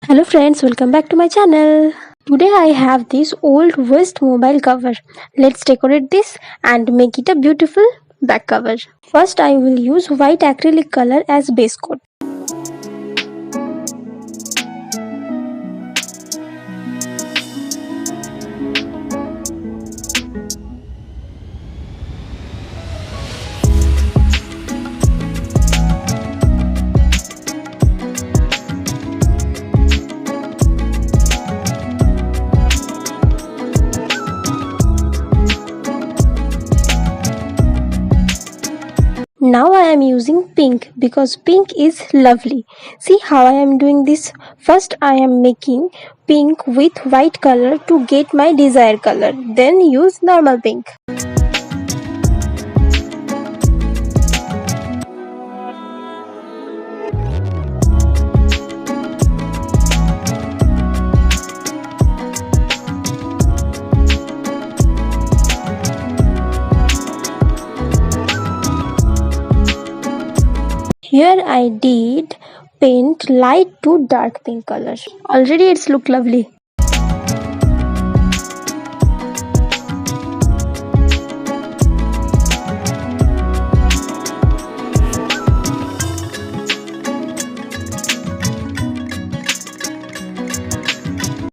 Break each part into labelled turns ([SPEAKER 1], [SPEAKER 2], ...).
[SPEAKER 1] Hello friends, welcome back to my channel. Today I have this old West mobile cover. Let's decorate this and make it a beautiful back cover. First I will use white acrylic color as base coat. Now I am using pink because pink is lovely. See how I am doing this? First I am making pink with white color to get my desired color. Then use normal pink. Here I did paint light to dark pink color. Already it's look lovely.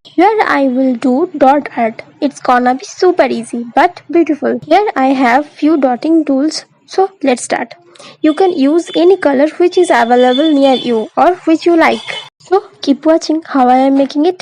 [SPEAKER 1] Here I will do dot art. It's gonna be super easy but beautiful. Here I have few dotting tools. So let's start. You can use any color which is available near you or which you like. So keep watching how I am making it.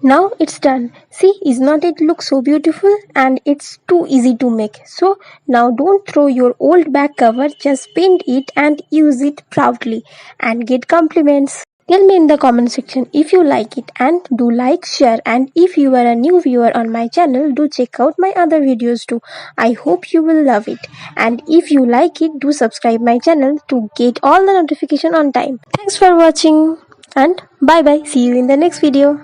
[SPEAKER 1] Now it's done. See, is not it look so beautiful? And it's too easy to make. So now don't throw your old back cover, just paint it and use it proudly and get compliments. Tell me in the comment section if you like it, and do like, share, and if you are a new viewer on my channel, do check out my other videos too. I hope you will love it, and if you like it, do subscribe my channel to get all the notification on time. Thanks for watching and bye bye. See you in the next video.